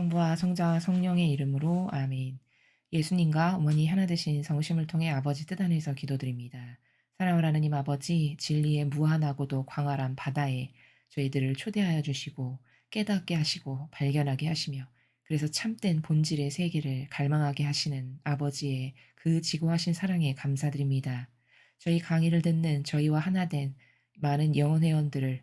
성부와 성자와 성령의 이름으로 아멘. 예수님과 어머니 하나 되신 성심을 통해 아버지 뜻 안에서 기도드립니다. 사랑을 하느님 아버지, 진리의 무한하고도 광활한 바다에 저희들을 초대하여 주시고 깨닫게 하시고 발견하게 하시며 그래서 참된 본질의 세계를 갈망하게 하시는 아버지의 그 지고하신 사랑에 감사드립니다. 저희 강의를 듣는 저희와 하나 된 많은 영혼 회원들을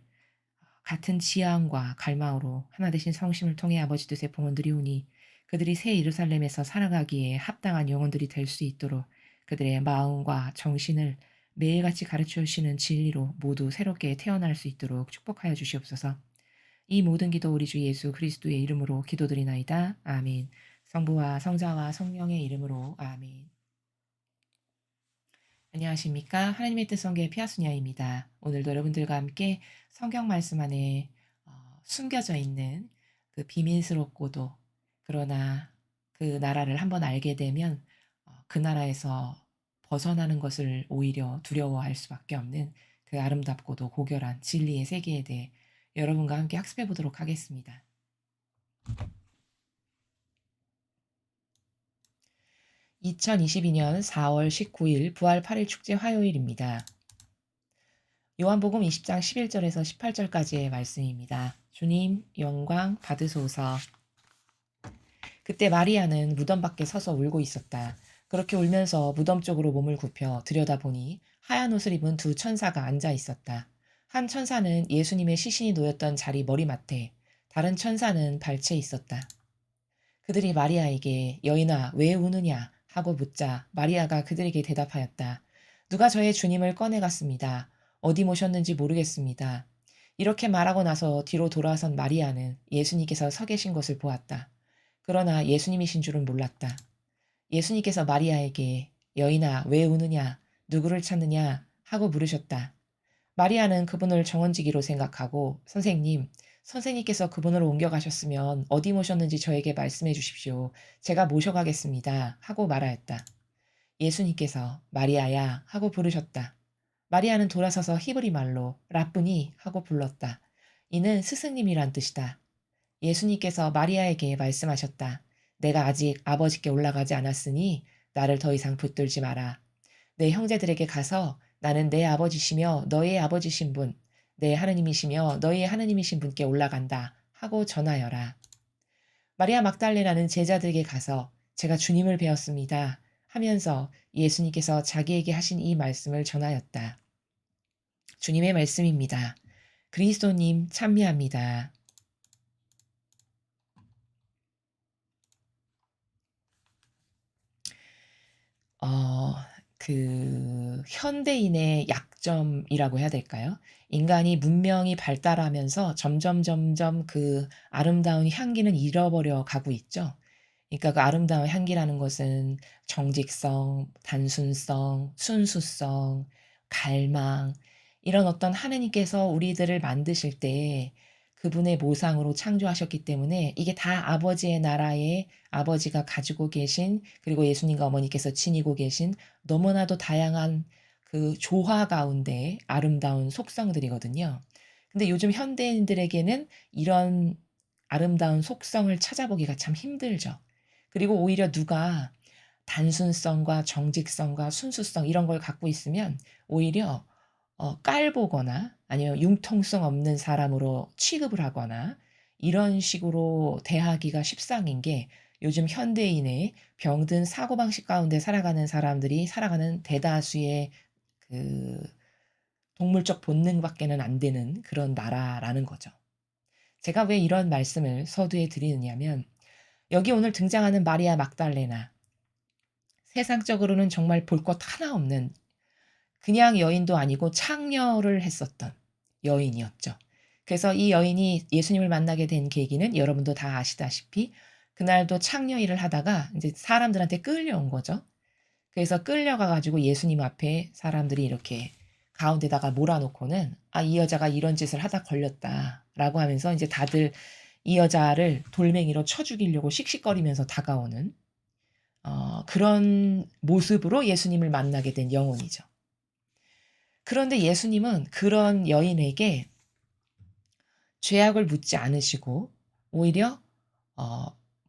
같은 지향과 갈망으로 하나 되신 성심을 통해 아버지 뜻의 봉헌드리오니 그들이 새 예루살렘에서 살아가기에 합당한 영혼들이 될 수 있도록 그들의 마음과 정신을 매일같이 가르쳐 주시는 진리로 모두 새롭게 태어날 수 있도록 축복하여 주시옵소서. 이 모든 기도 우리 주 예수 그리스도의 이름으로 기도드리나이다. 아멘. 성부와 성자와 성령의 이름으로 아멘. 안녕하십니까. 하나님의 뜻 성교의 피아수냐입니다. 오늘도 여러분들과 함께 성경 말씀 안에 숨겨져 있는 그 비밀스럽고도 그러나 그 나라를 한번 알게 되면 그 나라에서 벗어나는 것을 오히려 두려워할 수밖에 없는 그 아름답고도 고결한 진리의 세계에 대해 여러분과 함께 학습해 보도록 하겠습니다. 2022년 4월 19일 부활 8일 축제 화요일입니다. 요한복음 20장 11절에서 18절까지의 말씀입니다. 주님 영광 받으소서. 그때 마리아는 무덤 밖에 서서 울고 있었다. 그렇게 울면서 무덤 쪽으로 몸을 굽혀 들여다보니 하얀 옷을 입은 두 천사가 앉아 있었다. 한 천사는 예수님의 시신이 놓였던 자리 머리맡에, 다른 천사는 발치에 있었다. 그들이 마리아에게 여인아 왜 우느냐 하고 묻자 마리아가 그들에게 대답하였다. 누가 저의 주님을 꺼내갔습니다. 어디 모셨는지 모르겠습니다. 이렇게 말하고 나서 뒤로 돌아선 마리아는 예수님께서 서 계신 것을 보았다. 그러나 예수님이신 줄은 몰랐다. 예수님께서 마리아에게 여인아 왜 우느냐 누구를 찾느냐 하고 물으셨다. 마리아는 그분을 정원지기로 생각하고 선생님께서 그분을 옮겨가셨으면 어디 모셨는지 저에게 말씀해 주십시오. 제가 모셔가겠습니다. 하고 말하였다. 예수님께서 마리아야 하고 부르셨다. 마리아는 돌아서서 히브리 말로 라쁘니 하고 불렀다. 이는 스승님이란 뜻이다. 예수님께서 마리아에게 말씀하셨다. 내가 아직 아버지께 올라가지 않았으니 나를 더 이상 붙들지 마라. 내 형제들에게 가서 나는 내 아버지시며 너의 아버지신 분, 내 하느님이시며 너의 하느님이신 분께 올라간다 하고 전하여라. 마리아 막달레나는 제자들에게 가서 제가 주님을 배웠습니다 하면서 예수님께서 자기에게 하신 이 말씀을 전하였다. 주님의 말씀입니다. 그리스도님 찬미합니다. 어, 현대인의 약점이라고 해야 될까요? 인간이 문명이 발달하면서 점점 그 아름다운 향기는 잃어버려 가고 있죠. 그러니까 그 아름다운 향기라는 것은 정직성, 단순성, 순수성, 갈망, 이런 어떤 하느님께서 우리들을 만드실 때 그분의 모상으로 창조하셨기 때문에 이게 다 아버지의 나라에 아버지가 가지고 계신 그리고 예수님과 어머니께서 지니고 계신 너무나도 다양한 그 조화 가운데 아름다운 속성들이거든요. 근데 요즘 현대인들에게는 이런 아름다운 속성을 찾아보기가 참 힘들죠. 그리고 오히려 누가 단순성과 정직성과 순수성 이런 걸 갖고 있으면 오히려 깔보거나 아니면 융통성 없는 사람으로 취급을 하거나 이런 식으로 대하기가 십상인 게 요즘 현대인의 병든 사고방식 가운데 살아가는 사람들이 살아가는 대다수의 그 동물적 본능밖에는 안 되는 그런 나라라는 거죠. 제가 왜 이런 말씀을 서두에 드리느냐면 여기 오늘 등장하는 마리아 막달레나 세상적으로는 정말 볼 것 하나 없는 그냥 여인도 아니고 창녀를 했었던 여인이었죠. 그래서 이 여인이 예수님을 만나게 된 계기는 여러분도 다 아시다시피 그날도 창녀 일을 하다가 이제 사람들한테 끌려온 거죠. 그래서 끌려가 가지고 예수님 앞에 사람들이 이렇게 가운데다가 몰아놓고는 이 여자가 이런 짓을 하다 걸렸다라고 하면서 이제 다들 이 여자를 돌멩이로 쳐 죽이려고 씩씩거리면서 다가오는 그런 모습으로 예수님을 만나게 된 영혼이죠. 그런데 예수님은 그런 여인에게 죄악을 묻지 않으시고 오히려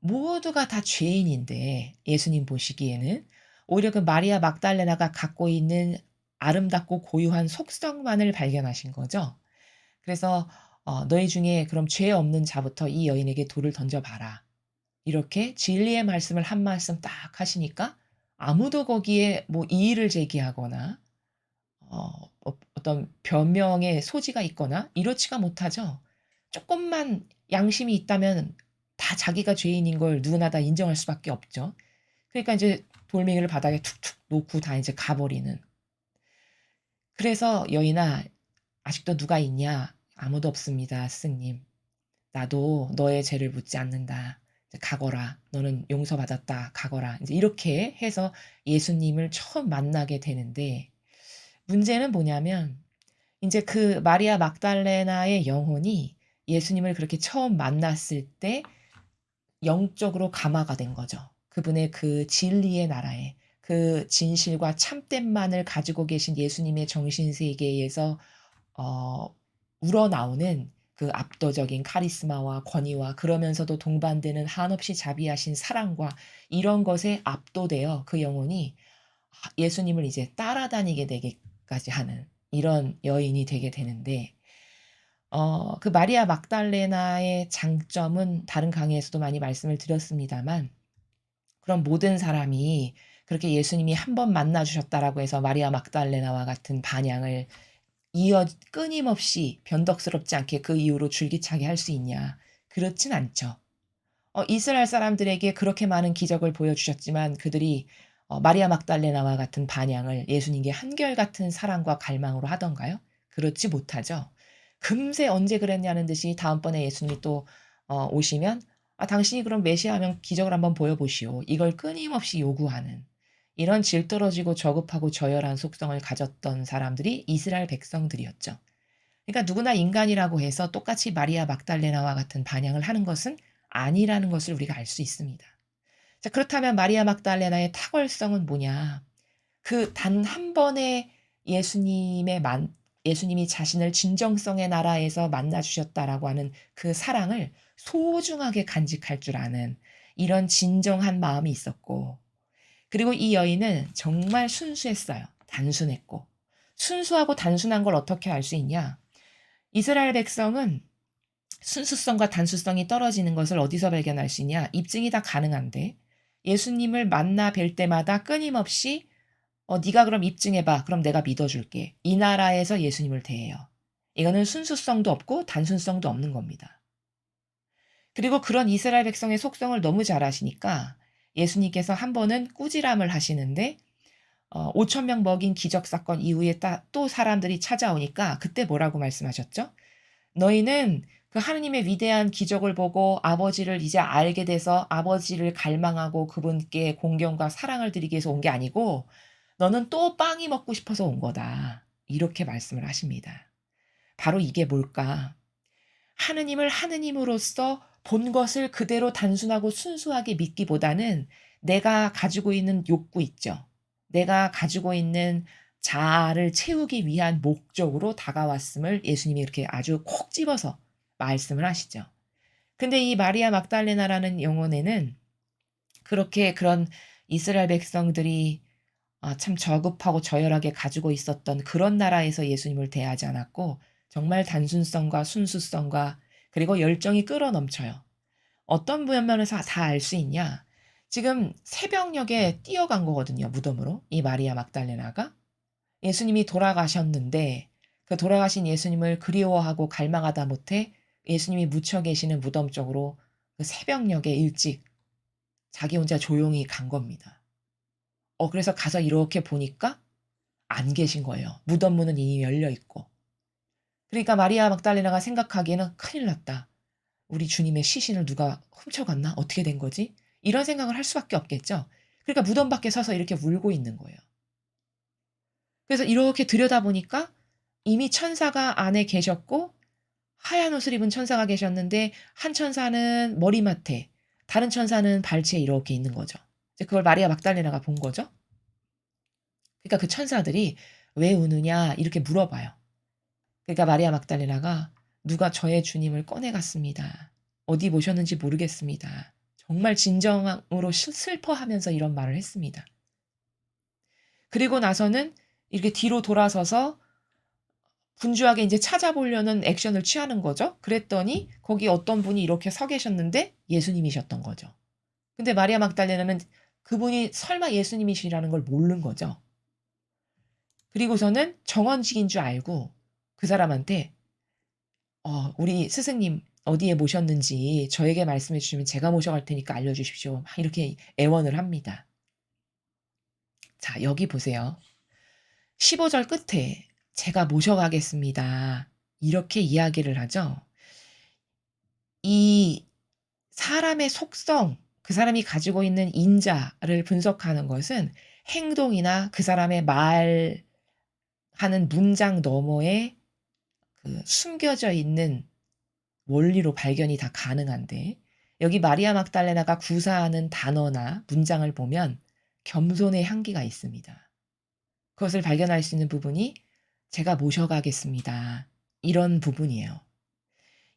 모두가 다 죄인인데 예수님 보시기에는 오히려 그 마리아 막달레나가 갖고 있는 아름답고 고유한 속성만을 발견하신 거죠. 그래서 "너희 중에 그럼 죄 없는 자부터 이 여인에게 돌을 던져 봐라." 이렇게 진리의 말씀을 한 말씀 딱 하시니까 아무도 거기에 뭐 이의를 제기하거나 어떤 변명의 소지가 있거나 이렇지가 못하죠. 쪼끔만 양심이 있다면 다 자기가 죄인인 걸 누구나 다 인정할 수밖에 없죠. 그러니까 인제 돌멩이를 바닥에 툭툭 놓고 다 인제 가버리는. 그래서 "여인아 아직도 누가 있냐?" "아무도 없습니다 스승님. 나도 너의 죄를 묻지 않는다. 이제 가거라. 너는 용서받았다. 가거라." 인제 이렇게 해서 예수님을 처음 만나게 되는데 문제는 뭐냐면 인제 그 마리아 막달레나의 영혼이 예수님을 그렇게 처음 만났을 때 영적으로 감화가 된 거죠. 그분의 그 진리의 나라에 그 진실과 참됨만을 가지고 계신 예수님의 정신 세계에서 어 우러나오는 그 압도적인 카리스마와 권위와 그러면서도 동반되는 한없이 자비하신 사랑과 이런 것에 압도되어 그 영혼이 예수님을 이제 따라다니게 되기까지 하는 이런 여인이 되게 되는데 그 마리아 막달레나의 장점은 다른 강의에서도 많이 말씀을 드렸습니다만 그런 모든 사람이 그렇게 예수님이 한 번 만나 주셨다라고 해서 마리아 막달레나와 같은 반향을 이어 끊임없이 변덕스럽지 않게 그 이후로 줄기차게 할 수 있냐? 그렇진 않죠. 이스라엘 사람들에게 그렇게 많은 기적을 보여주셨지만 그들이 마리아 막달레나와 같은 반향을 예수님께 한결같은 사랑과 갈망으로 하던가요? 그렇지 못하죠. 금세 언제 그랬냐는 듯이 다음번에 예수님이 또 오시면 "아 당신이 그럼 메시아면 기적을 한번 보여 보시오." 이걸 끊임없이 요구하는 이런 질떨어지고 저급하고 저열한 속성을 가졌던 사람들이 이스라엘 백성들이었죠. 그러니까 누구나 인간이라고 해서 똑같이 마리아 막달레나와 같은 반향을 하는 것은 아니라는 것을 우리가 알 수 있습니다. 자 그렇다면 마리아 막달레나의 탁월성은 뭐냐? 그 단 한 번의 예수님의 만 예수님이 자신을 진정성의 나라에서 만나 주셨다라고 하는 그 사랑을 소중하게 간직할 줄 아는 이런 진정한 마음이 있었고 그리고 이 여인은 정말 순수했어요. 단순했고. 순수하고 단순한 걸 어떻게 알 수 있냐? 이스라엘 백성은 순수성과 단순성이 떨어지는 것을 어디서 발견할 수 있냐? 입증이 다 가능한데 예수님을 만나 뵐 때마다 끊임없이 네가 그럼 입증해 봐. 그럼 내가 믿어 줄게." 이 나라에서 예수님을 대해요. 이거는 순수성도 없고 단순성도 없는 겁니다. 그리고 그런 이스라엘 백성의 속성을 너무 잘 아시니까 예수님께서 한 번은 꾸지람을 하시는데 5천 명 먹인 기적 사건 이후에 또 사람들이 찾아오니까 그때 뭐라고 말씀하셨죠? "너희는 그 하느님의 위대한 기적을 보고 아버지를 이제 알게 돼서 아버지를 갈망하고 그분께 공경과 사랑을 드리기 위해서 온 게 아니고 너는 또 빵이 먹고 싶어서 온 거다." 이렇게 말씀을 하십니다. 바로 이게 뭘까? 하느님을 하느님으로서 본 것을 그대로 단순하고 순수하게 믿기보다는 내가 가지고 있는 욕구 있죠. 내가 가지고 있는 자아를 채우기 위한 목적으로 다가왔음을 예수님이 이렇게 아주 콕 집어서 말씀을 하시죠. 근데 이 마리아 막달레나라는 영혼에는 그렇게 그런 이스라엘 백성들이 참 저급하고 저열하게 가지고 있었던 그런 나라에서 예수님을 대하지 않았고 정말 단순성과 순수성과 그리고 열정이 끌어넘쳐요. 어떤 면면에서 다 알 수 있냐? 지금 새벽녘에 뛰어간 거거든요, 무덤으로. 이 마리아 막달레나가. 예수님이 돌아가셨는데 그 돌아가신 예수님을 그리워하고 갈망하다 못해 예수님이 묻혀 계시는 무덤 쪽으로 그 새벽녘에 일찍 자기 혼자 조용히 간 겁니다. 그래서 가서 이렇게 보니까 안 계신 거예요. 무덤 문은 이미 열려 있고. 그러니까 마리아 막달레나가 생각하기에는 '큰일 났다. 우리 주님의 시신을 누가 훔쳐갔나? 어떻게 된 거지?' 이런 생각을 할 수밖에 없겠죠. 그러니까 무덤 밖에 서서 이렇게 울고 있는 거예요. 그래서 이렇게 들여다보니까 이미 천사가 안에 계셨고 하얀 옷을 입은 천사가 계셨는데 한 천사는 머리맡에 다른 천사는 발치에 이렇게 있는 거죠. 이제 그걸 마리아 막달레나가 본 거죠. 그러니까 그 천사들이 "왜 우느냐?" 이렇게 물어봐요. 그러니까 마리아 막달레나가 "누가 저의 주님을 꺼내 갔습니다. 어디 모셨는지 모르겠습니다. 정말 진정으로 슬퍼하면서 이런 말을 했습니다. 그리고 나서는 이렇게 뒤로 돌아서서 분주하게 이제 찾아보려는 액션을 취하는 거죠. 그랬더니 거기 어떤 분이 이렇게 서 계셨는데 예수님이셨던 거죠. 근데 마리아 막달레나는 그분이 설마 예수님이시라는 걸 모르는 거죠. 그리고서는 정원직인 줄 알고 그 사람한테 우리 스승님 어디에 모셨는지 저에게 말씀해 주시면 제가 모셔갈 테니까 알려주십시오. 막 이렇게 애원을 합니다. 자, 여기 보세요. 15절 끝에 제가 모셔가겠습니다. 이렇게 이야기를 하죠. 이 사람의 속성, 그 사람이 가지고 있는 인자를 분석하는 것은 행동이나 그 사람의 말하는 문장 너머에 그 숨겨져 있는 원리로 발견이 다 가능한데 여기 마리아 막달레나가 구사하는 단어나 문장을 보면 겸손의 향기가 있습니다. 그것을 발견할 수 있는 부분이 제가 모셔가겠습니다. 이런 부분이에요.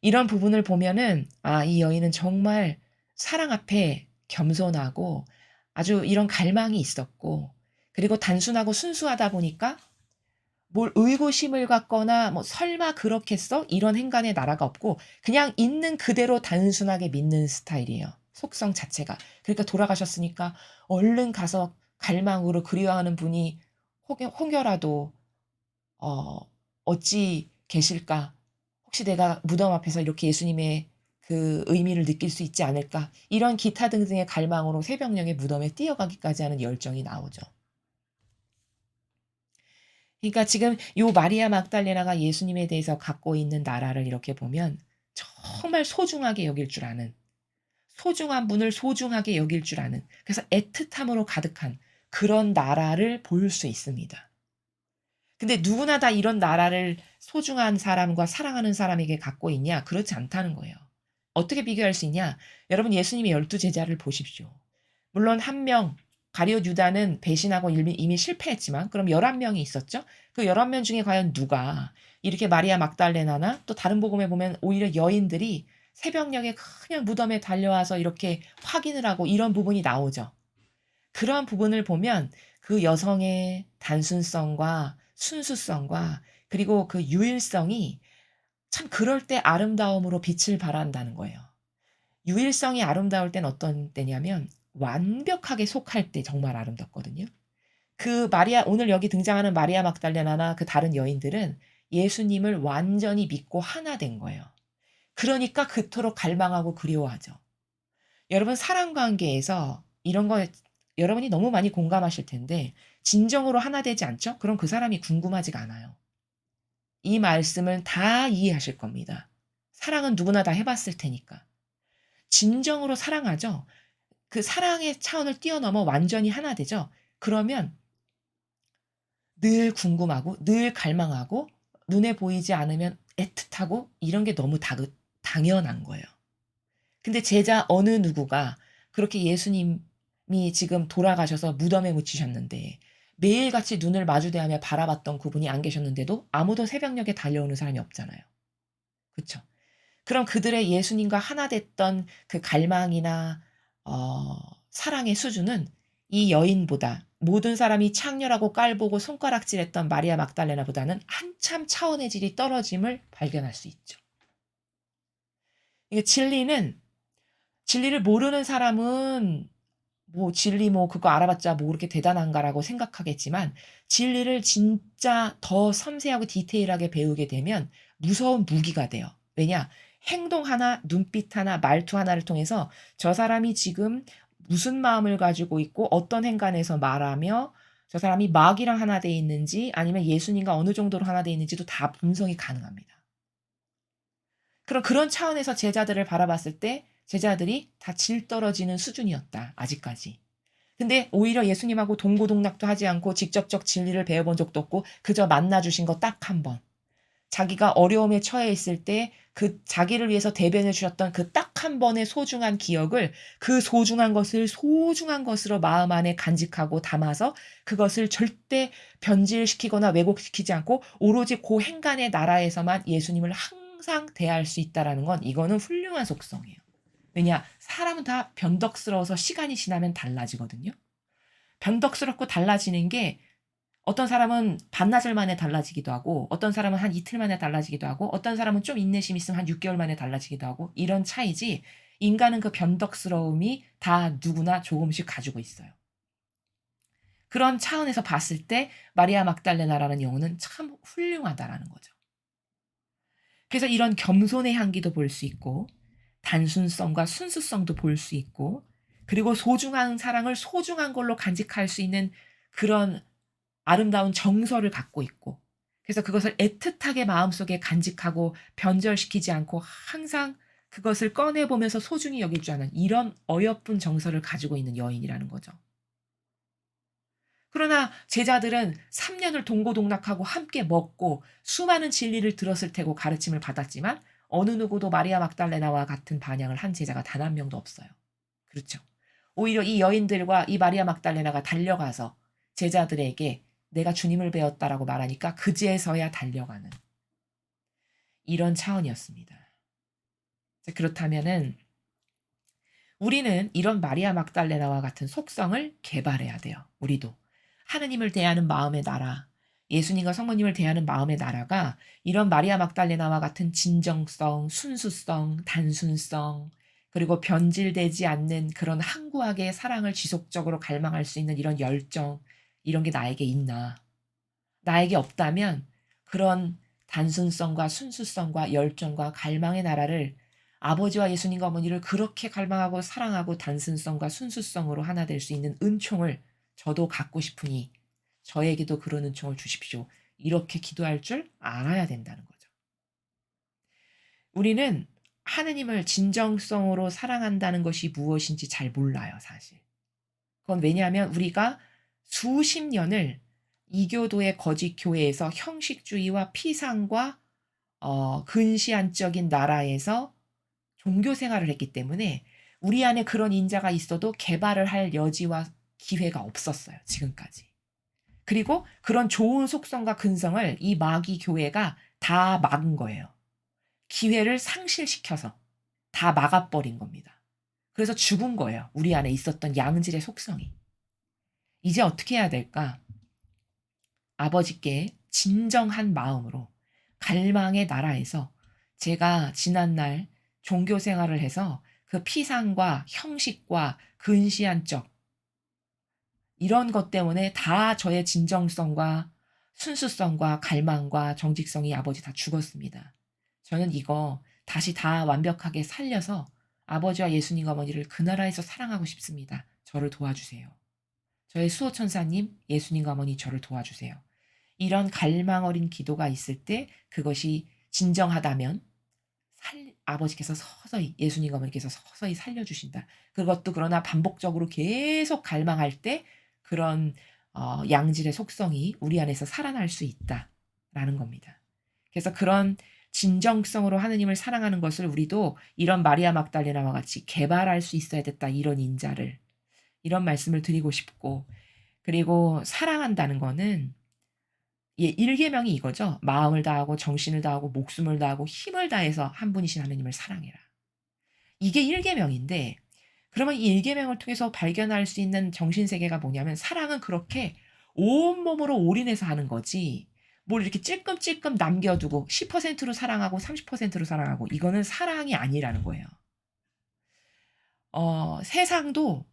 이런 부분을 보면은 이 여인은 정말 사랑 앞에 겸손하고 아주 이런 갈망이 있었고 그리고 단순하고 순수하다 보니까 뭘 의구심을 갖거나 뭐 '설마 그렇겠어?' 이런 행간의 나라가 없고 그냥 있는 그대로 단순하게 믿는 스타일이에요, 속성 자체가. 그러니까 돌아가셨으니까 얼른 가서 갈망으로 그리워하는 분이 혹여라도 어 '어찌 계실까? 혹시 내가 무덤 앞에서 이렇게 예수님의 그 의미를 느낄 수 있지 않을까?' 이런 기타 등등의 갈망으로 새벽녘에 무덤에 뛰어가기까지 하는 열정이 나오죠. 그러니까 지금 요 마리아 막달레나가 예수님에 대해서 갖고 있는 나라를 이렇게 보면 정말 소중하게 여길 줄 아는, 소중한 분을 소중하게 여길 줄 아는, 그래서 애틋함으로 가득한 그런 나라를 볼 수 있습니다. 근데 누구나 다 이런 나라를 소중한 사람과 사랑하는 사람에게 갖고 있냐? 그렇지 않다는 거예요. 어떻게 비교할 수 있냐? 여러분 예수님의 12 제자를 보십시오. 물론 한 명 가룟 유다는 배신하고 이미 실패했지만 그럼 11 명이 있었죠. 그 11명 중에 과연 누가 이렇게 마리아 막달레나나 또 다른 복음에 보면 오히려 여인들이 새벽녘에 그냥 무덤에 달려와서 이렇게 확인을 하고 이런 부분이 나오죠. 그러한 부분을 보면 그 여성의 단순성과 순수성과 그리고 그 유일성이 참 그럴 때 아름다움으로 빛을 발한다는 거예요. 유일성이 아름다울 땐 어떤 때냐면 완벽하게 속할 때 정말 아름답거든요. 그 마리아 오늘 여기 등장하는 마리아 막달레나나 그 다른 여인들은 예수님을 완전히 믿고 하나 된 거예요. 그러니까 그토록 갈망하고 그리워하죠. 여러분 사랑 관계에서 이런 거 여러분이 너무 많이 공감하실 텐데 진정으로 하나 되지 않죠? 그럼 그 사람이 궁금하지가 않아요. 이 말씀을 다 이해하실 겁니다. 사랑은 누구나 다 해 봤을 테니까. 진정으로 사랑하죠. 그 사랑의 차원을 뛰어넘어 완전히 하나 되죠. 그러면 늘 궁금하고 늘 갈망하고 눈에 보이지 않으면 애틋하고 이런 게 너무 당연한 거예요. 근데 제자 어느 누구가 그렇게 예수님이 지금 돌아가셔서 무덤에 묻히셨는데 매일같이 눈을 마주대하며 바라봤던 그분이 안 계셨는데도 아무도 새벽녘에 달려오는 사람이 없잖아요. 그쵸? 그럼 그들의 예수님과 하나 됐던 그 갈망이나 어 사랑의 수준은 이 여인보다 모든 사람이 창렬하고 깔보고 손가락질했던 마리아 막달레나보다는 한참 차원의 질이 떨어짐을 발견할 수 있죠. 이게 진리를 모르는 사람은 뭐 '진리 뭐 그거 알아봤자 뭐 그렇게 대단한가.'라고 생각하겠지만 진리를 진짜 더 섬세하고 디테일하게 배우게 되면 무서운 무기가 돼요. 왜냐? 행동 하나, 눈빛 하나, 말투 하나를 통해서 저 사람이 지금 무슨 마음을 가지고 있고 어떤 행간에서 말하며 저 사람이 마귀랑 하나 돼 있는지 아니면 예수님과 어느 정도로 하나 돼 있는지도 다 분석이 가능합니다. 그럼 그런 차원에서 제자들을 바라봤을 때 제자들이 다 질 떨어지는 수준이었다, 아직까지. 근데 오히려 예수님하고 동고동락도 하지 않고 직접적 진리를 배워본 적도 없고 그저 만나 주신 거 딱 한 번. 자기가 어려움에 처해 있을 때 그 자기를 위해서 대변해 주셨던 그 딱 한 번의 소중한 기억을 그 소중한 것을 소중한 것으로 마음 안에 간직하고 담아서 그것을 절대 변질시키거나 왜곡시키지 않고 오로지 고 행간의 나라에서만 예수님을 항상 대할 수 있다라는 건 이거는 훌륭한 속성이에요. 왜냐? 사람은 다 변덕스러워서 시간이 지나면 달라지거든요. 변덕스럽고 달라지는 게 어떤 사람은 반나절 만에 달라지기도 하고 어떤 사람은 한 이틀 만에 달라지기도 하고 어떤 사람은 좀 인내심 있으면 한 6 개월 만에 달라지기도 하고 이런 차이지 인간은 그 변덕스러움이 다 누구나 조금씩 가지고 있어요. 그런 차원에서 봤을 때 마리아 막달레나라는 영혼은 참 훌륭하다라는 거죠. 그래서 이런 겸손의 향기도 볼 수 있고 단순성과 순수성도 볼 수 있고 그리고 소중한 사랑을 소중한 걸로 간직할 수 있는 그런 아름다운 정서를 갖고 있고 그래서 그것을 애틋하게 마음속에 간직하고 변절시키지 않고 항상 그것을 꺼내 보면서 소중히 여길 줄 아는 이런 어여쁜 정서를 가지고 있는 여인이라는 거죠. 그러나 제자들은 3 년을 동고동락하고 함께 먹고 수많은 진리를 들었을 테고 가르침을 받았지만 어느 누구도 마리아 막달레나와 같은 반향을 한 제자가 단 한 명도 없어요. 그렇죠. 오히려 이 여인들과 이 마리아 막달레나가 달려가서 제자들에게 "내가 주님을 배웠다."라고 말하니까 그제서야 달려가는 이런 차원이었습니다. 그렇다면은 우리는 이런 마리아 막달레나와 같은 속성을 개발해야 돼요, 우리도. 하느님을 대하는 마음의 나라, 예수님과 성모님을 대하는 마음의 나라가 이런 마리아 막달레나와 같은 진정성, 순수성, 단순성, 그리고 변질되지 않는 그런 항구하게 사랑을 지속적으로 갈망할 수 있는 이런 열정, 이런 게 나에게 있나? 나에게 없다면 그런 단순성과 순수성과 열정과 갈망의 나라를 아버지와 예수님과 어머니를 그렇게 갈망하고 사랑하고 단순성과 순수성으로 하나 될 수 있는 은총을 저도 갖고 싶으니 저에게도 그런 은총을 주십시오. 이렇게 기도할 줄 알아야 된다는 거죠. 우리는 하느님을 진정성으로 사랑한다는 것이 무엇인지 잘 몰라요, 사실. 그건 왜냐하면 우리가 수십 년을 이교도의 거짓 교회에서 형식주의와 피상과 근시안적인 나라에서 종교 생활을 했기 때문에 우리 안에 그런 인자가 있어도 개발을 할 여지와 기회가 없었어요, 지금까지. 그리고 그런 좋은 속성과 근성을 이 마귀 교회가 다 막은 거예요. 기회를 상실시켜서 다 막아버린 겁니다. 그래서 죽은 거예요, 우리 안에 있었던 양질의 속성이. 이제 어떻게 해야 될까? 아버지께 진정한 마음으로 갈망의 나라에서 제가 지난날 종교 생활을 해서 그 피상과 형식과 근시안적 이런 것 때문에 다 저의 진정성과 순수성과 갈망과 정직성이 아버지 다 죽었습니다. 저는 이거 다시 다 완벽하게 살려서 아버지와 예수님과 어머니를 그 나라에서 사랑하고 싶습니다. 저를 도와주세요. 저의 수호천사님, 예수님과 어머니 저를 도와주세요. 이런 갈망 어린 기도가 있을 때 그것이 진정하다면 아버지께서 서서히 예수님과 어머니께서 서서히 살려주신다. 그것도 그러나 반복적으로 계속 갈망할 때 그런 양질의 속성이 우리 안에서 살아날 수 있다라는 겁니다. 그래서 그런 진정성으로 하느님을 사랑하는 것을 우리도 이런 마리아 막달레나와 같이 개발할 수 있어야 됐다. 이런 인자를 이런 말씀을 드리고 싶고 그리고 사랑한다는 거는 예, 1계명이 이거죠. 마음을 다하고 정신을 다하고 목숨을 다하고 힘을 다해서 한 분이신 하느님을 사랑해라. 이게 1계명인데 그러면 이 1계명을 통해서 발견할 수 있는 정신 세계가 뭐냐면 사랑은 그렇게 온몸으로 올인해서 하는 거지. 뭘 이렇게 찔끔찔끔 남겨두고 10%로 사랑하고 30%로 사랑하고 이거는 사랑이 아니라는 거예요. 세상도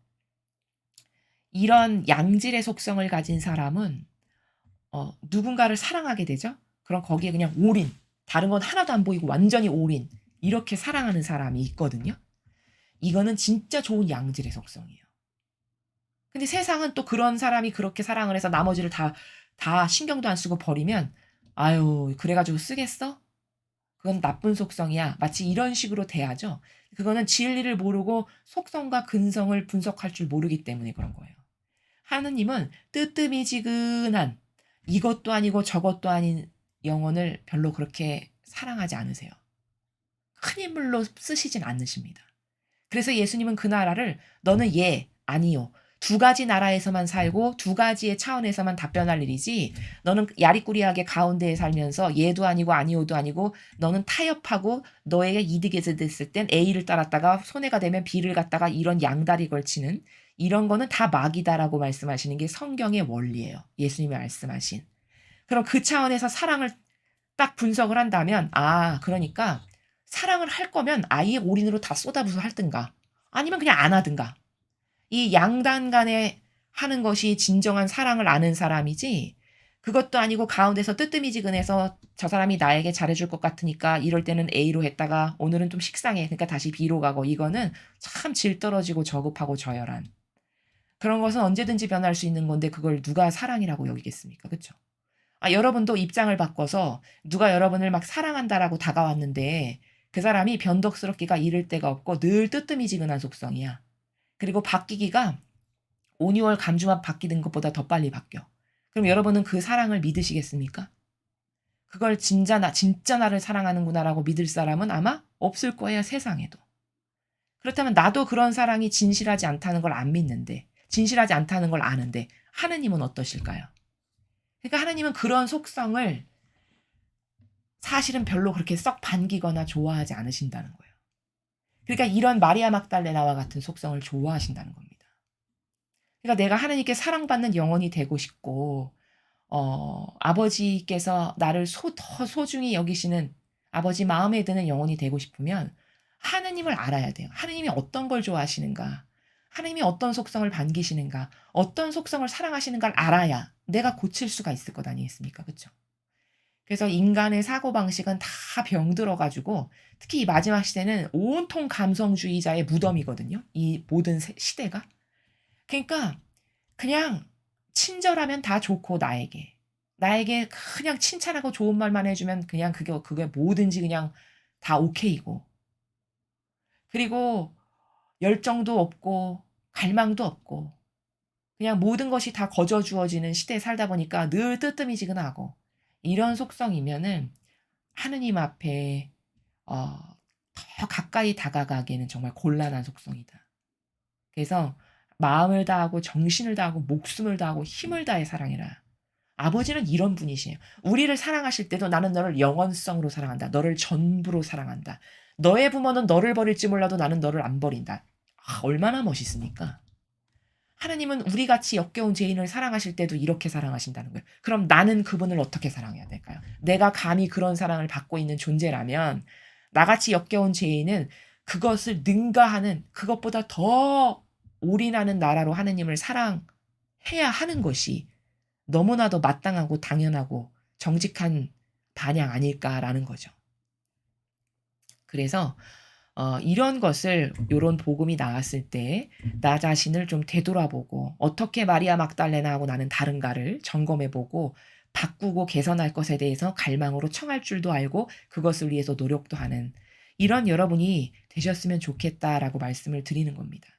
이런 양질의 속성을 가진 사람은 누군가를 사랑하게 되죠. 그럼 거기에 그냥 올인, 다른 건 하나도 안 보이고 완전히 올인 이렇게 사랑하는 사람이 있거든요. 이거는 진짜 좋은 양질의 속성이에요. 근데 세상은 또 그런 사람이 그렇게 사랑을 해서 나머지를 다 신경도 안 쓰고 버리면 "아유 그래 가지고 쓰겠어? 그건 나쁜 속성이야." 마치 이런 식으로 대하죠. 그거는 진리를 모르고 속성과 근성을 분석할 줄 모르기 때문에 그런 거예요. 하느님은 뜨뜨미지근한 이것도 아니고 저것도 아닌 영혼을 별로 그렇게 사랑하지 않으세요. 큰 인물로 쓰시진 않으십니다. 그래서 예수님은 그 나라를 "너는 예, 아니요. 두 가지 나라에서만 살고 두 가지의 차원에서만 답변할 일이지 너는 야리꾸리하게 가운데에 살면서 얘도 아니고 아니오도 아니고 너는 타협하고 너에게 이득이 됐을 땐 A를 따랐다가 손해가 되면 B를 갖다가 이런 양다리 걸치는 이런 거는 다 마귀다라고 말씀하시는 게 성경의 원리예요. 예수님이 말씀하신. 그럼 그 차원에서 사랑을 딱 분석을 한다면 그러니까 사랑을 할 거면 아예 올인으로 다 쏟아부어서 할든가 아니면 그냥 안 하든가. 이 양단 간에 하는 것이 진정한 사랑을 아는 사람이지 그것도 아니고 가운데서 뜨뜨미지근해서 저 사람이 나에게 잘해줄 것 같으니까 이럴 때는 A로 했다가 오늘은 좀 식상해. 그러니까 다시 B로 가고 이거는 참 질 떨어지고 저급하고 저열한 그런 것은 언제든지 변할 수 있는 건데 그걸 누가 사랑이라고 여기겠습니까? 그쵸? 여러분도 입장을 바꿔서 누가 여러분을 막 사랑한다라고 다가왔는데 그 사람이 변덕스럽기가 이를 데가 없고 늘 뜨뜨미지근한 속성이야. 그리고 바뀌기가 5, 6월 감주맛 바뀌는 것보다 더 빨리 바뀌어. 그럼 여러분은 그 사랑을 믿으시겠습니까? 그걸 진짜 나를 사랑하는구나라고 믿을 사람은 아마 없을 거예요, 세상에도. 그렇다면 나도 그런 사랑이 진실하지 않다는 걸 안 믿는데, 진실하지 않다는 걸 아는데, 하느님은 어떠실까요? 그러니까 하느님은 그런 속성을 사실은 별로 그렇게 썩 반기거나 좋아하지 않으신다는 거예요. 그러니까 이런 마리아 막달레나와 같은 속성을 좋아하신다는 겁니다. 그러니까 내가 하느님께 사랑받는 영혼이 되고 싶고 아버지께서 나를 더 소중히 여기시는 아버지 마음에 드는 영혼이 되고 싶으면 하느님을 알아야 돼요. 하느님이 어떤 걸 좋아하시는가? 하느님이 어떤 속성을 반기시는가? 어떤 속성을 사랑하시는가를 알아야 내가 고칠 수가 있을 것 아니겠습니까? 그렇죠? 그래서 인간의 사고방식은 다 병들어 가지고 특히 이 마지막 시대는 온통 감성주의자의 무덤이거든요. 이 모든 시대가. 그러니까 그냥 친절하면 다 좋고 나에게. 나에게 그냥 칭찬하고 좋은 말만 해 주면 그냥 그게 뭐든지 그냥 다 오케이고. 그리고 열정도 없고 갈망도 없고 그냥 모든 것이 다 거저 주어지는 시대에 살다 보니까 늘 뜨뜨미지근하고 이런 속성이면은 하느님 앞에 어 더 가까이 다가가기에는 정말 곤란한 속성이다. 그래서 마음을 다하고 정신을 다하고 목숨을 다하고 힘을 다해 사랑해라. 아버지는 이런 분이시에요. 우리를 사랑하실 때도 나는 너를 영원성으로 사랑한다. 너를 전부로 사랑한다. 너의 부모는 너를 버릴지 몰라도 나는 너를 안 버린다. 얼마나 멋있습니까? 하나님은 우리같이 역겨운 죄인을 사랑하실 때도 이렇게 사랑하신다는 거예요. 그럼 나는 그분을 어떻게 사랑해야 될까요? 내가 감히 그런 사랑을 받고 있는 존재라면 나같이 역겨운 죄인은 그것을 능가하는 그것보다 더 올인하는 나라로 하느님을 사랑해야 하는 것이 너무나도 마땅하고 당연하고 정직한 반향 아닐까라는 거죠. 그래서 이런 것을 요런 복음이 나왔을 때 나 자신을 좀 되돌아보고 어떻게 마리아 막달레나하고 나는 다른가를 점검해 보고 바꾸고 개선할 것에 대해서 갈망으로 청할 줄도 알고 그것을 위해서 노력도 하는 이런 여러분이 되셨으면 좋겠다라고 말씀을 드리는 겁니다.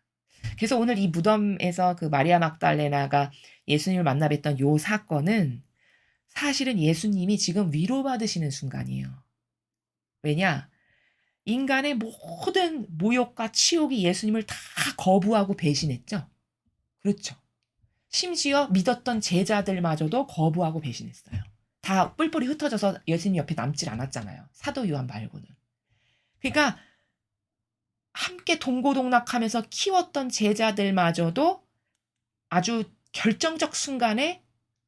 그래서 오늘 이 무덤에서 그 마리아 막달레나가 예수님을 만나 뵀던 요 사건은 사실은 예수님이 지금 위로받으시는 순간이에요. 왜냐? 인간의 모든 모욕과 치욕이 예수님을 다 거부하고 배신했죠. 그렇죠. 심지어 믿었던 제자들마저도 거부하고 배신했어요. 다 뿔뿔이 흩어져서 예수님 옆에 남질 않았잖아요. 사도 요한 말고는. 그러니까 함께 동고동락하면서 키웠던 제자들마저도 아주 결정적 순간에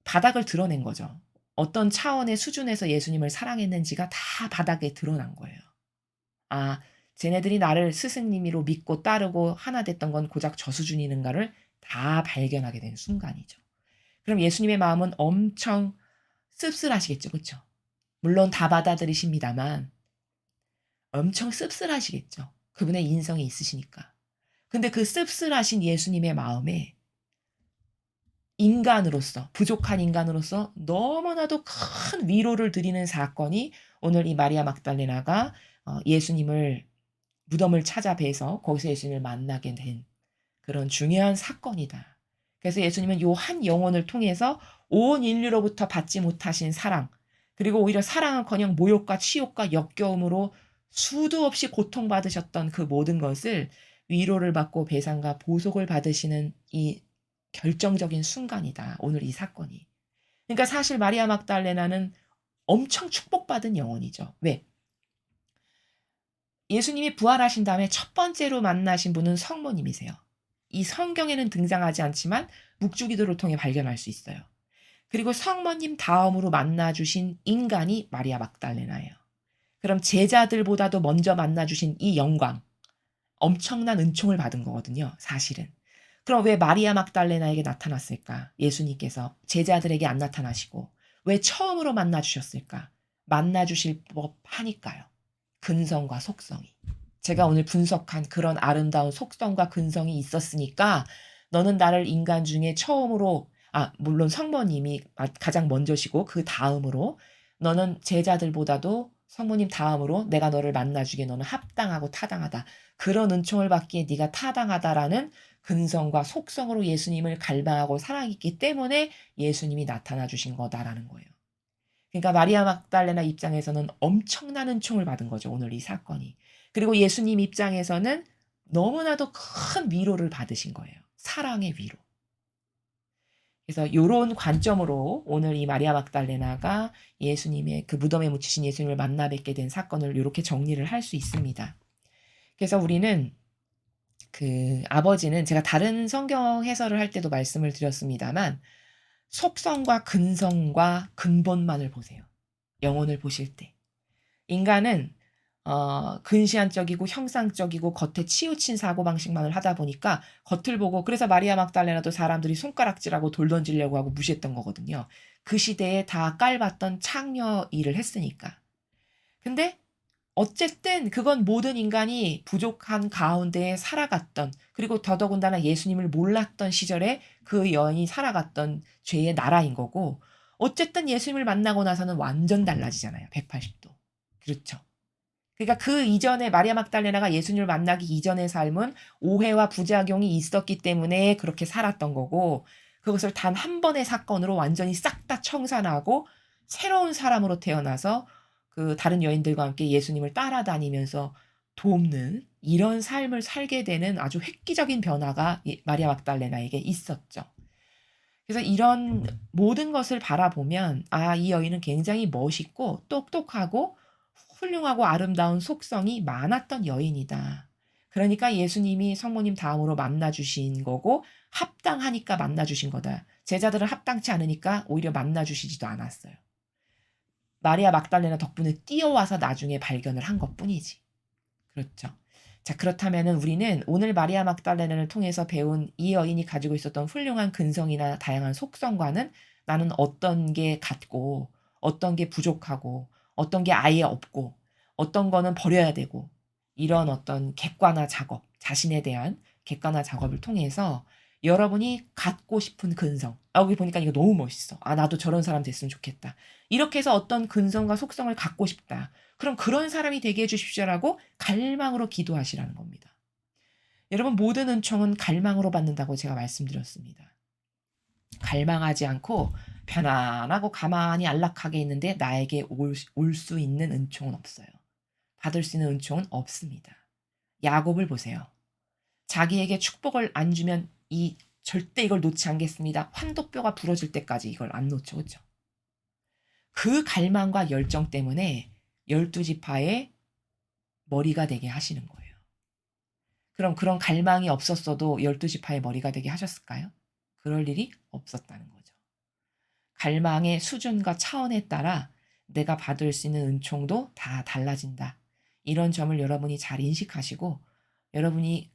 바닥을 드러낸 거죠. 어떤 차원의 수준에서 예수님을 사랑했는지가 다 바닥에 드러난 거예요. 쟤네들이 나를 스승님으로 믿고 따르고 하나 됐던 건 고작 저 수준이는가를 다 발견하게 된 순간이죠. 그럼 예수님의 마음은 엄청 씁쓸하시겠죠. 그렇죠? 물론 다 받아들이십니다만 엄청 씁쓸하시겠죠. 그분의 인성이 있으시니까. 근데 그 씁쓸하신 예수님의 마음에 인간으로서 부족한 인간으로서 너무나도 큰 위로를 드리는 사건이 오늘 이 마리아 막달레나가 예수님을 무덤을 찾아뵈서 거기서 예수님을 만나게 된 그런 중요한 사건이다. 그래서 예수님은 요 한 영혼을 통해서 온 인류로부터 받지 못하신 사랑 그리고 오히려 사랑은커녕 모욕과 치욕과 역겨움으로 수도 없이 고통받으셨던 그 모든 것을 위로를 받고 배상과 보속을 받으시는 이 결정적인 순간이다. 오늘 이 사건이. 그러니까 사실 마리아 막달레나는 엄청 축복받은 영혼이죠. 왜? 예수님이 부활하신 다음에 첫 번째로 만나신 분은 성모님이세요. 이 성경에는 등장하지 않지만 묵주기도를 통해 발견할 수 있어요. 그리고 성모님 다음으로 만나 주신 인간이 마리아 막달레나예요. 그럼 제자들보다도 먼저 만나 주신 이 영광, 엄청난 은총을 받은 거거든요, 사실은. 그럼 왜 마리아 막달레나에게 나타났을까? 예수님께서 제자들에게 안 나타나시고 왜 처음으로 만나 주셨을까? 만나 주실 법하니까요. 근성과 속성이. 제가 오늘 분석한 그런 아름다운 속성과 근성이 있었으니까 너는 나를 인간 중에 처음으로, 물론 성모님이 가장 먼저시고 그 다음으로, 너는 제자들보다도 성모님 다음으로 내가 너를 만나주기에 너는 합당하고 타당하다. 그런 은총을 받기에 네가 타당하다라는 근성과 속성으로 예수님을 갈망하고 사랑했기 때문에 예수님이 나타나 주신 거다라는 거예요. 그러니까 마리아 막달레나 입장에서는 엄청난 은총을 받은 거죠, 오늘 이 사건이. 그리고 예수님 입장에서는 너무나도 큰 위로를 받으신 거예요. 사랑의 위로. 그래서 요런 관점으로 오늘 이 마리아 막달레나가 예수님의 그 무덤에 묻히신 예수님을 만나 뵙게 된 사건을 요렇게 정리를 할 수 있습니다. 그래서 우리는 그 아버지는 제가 다른 성경 해설을 할 때도 말씀을 드렸습니다만 속성과 근성과 근본만을 보세요. 영혼을 보실 때. 인간은 근시안적이고 형상적이고 겉에 치우친 사고방식만을 하다 보니까 겉을 보고, 그래서 마리아 막달레나도 사람들이 손가락질하고 돌 던지려고 하고 무시했던 거거든요. 그 시대에 다 깔봤던 창녀 일을 했으니까. 근데 어쨌든 그건 모든 인간이 부족한 가운데 살아갔던, 그리고 더더군다나 예수님을 몰랐던 시절에 그 여인이 살아갔던 죄의 나라인 거고, 어쨌든 예수님을 만나고 나서는 완전 달라지잖아요. 180도. 그렇죠. 그러니까 그 이전에 마리아 막달레나가 예수님을 만나기 이전의 삶은 오해와 부작용이 있었기 때문에 그렇게 살았던 거고, 그것을 단 한 번의 사건으로 완전히 싹 다 청산하고 새로운 사람으로 태어나서 그 다른 여인들과 함께 예수님을 따라다니면서 돕는 이런 삶을 살게 되는 아주 획기적인 변화가 마리아 막달레나에게 있었죠. 그래서 이런 모든 것을 바라보면 이 여인은 굉장히 멋있고 똑똑하고 훌륭하고 아름다운 속성이 많았던 여인이다. 그러니까 예수님이 성모님 다음으로 만나 주신 거고 합당하니까 만나 주신 거다. 제자들은 합당치 않으니까 오히려 만나 주시지도 않았어요. 마리아 막달레나 덕분에 뛰어와서 나중에 발견을 한 것뿐이지. 그렇죠. 자, 그렇다면은 우리는 오늘 마리아 막달레나를 통해서 배운 이 여인이 가지고 있었던 훌륭한 근성이나 다양한 속성과는 나는 어떤 게 같고 어떤 게 부족하고 어떤 게 아예 없고 어떤 거는 버려야 되고, 이런 어떤 객관화 작업, 자신에 대한 객관화 작업을 통해서 여러분이 갖고 싶은 근성. 여기 보니까 이거 너무 멋있어. 나도 저런 사람 됐으면 좋겠다. 이렇게 해서 어떤 근성과 속성을 갖고 싶다. 그럼 그런 사람이 되게 해 주십시오라고 갈망으로 기도하시라는 겁니다. 여러분, 모든 은총은 갈망으로 받는다고 제가 말씀드렸습니다. 갈망하지 않고 편안하고 가만히 안락하게 있는데 나에게 올 수 있는 은총은 없어요. 받을 수 있는 은총은 없습니다. 야곱을 보세요. 자기에게 축복을 안 주면 절대 이걸 놓지 않겠습니다. 환도뼈가 부러질 때까지 이걸 안 놓죠. 그렇죠? 그 갈망과 열정 때문에 12지파의 머리가 되게 하시는 거예요. 그럼 그런 갈망이 없었어도 12지파의 머리가 되게 하셨을까요? 그럴 일이 없었다는 거죠. 갈망의 수준과 차원에 따라 내가 받을 수 있는 은총도 다 달라진다. 이런 점을 여러분이 잘 인식하시고 여러분이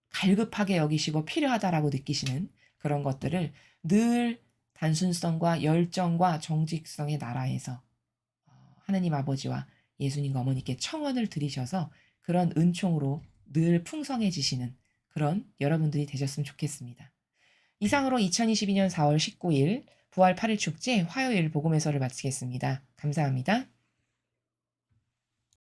갈급하게 여기시고 필요하다라고 느끼시는 그런 것들을 늘 단순성과 열정과 정직성의 나라에서 하느님 아버지와 예수님 어머니께 청원을 드리셔서 그런 은총으로 늘 풍성해지시는 그런 여러분들이 되셨으면 좋겠습니다. 이상으로 2022년 4월 19일 부활 8일 축제 화요일 복음 해설을 마치겠습니다. 감사합니다.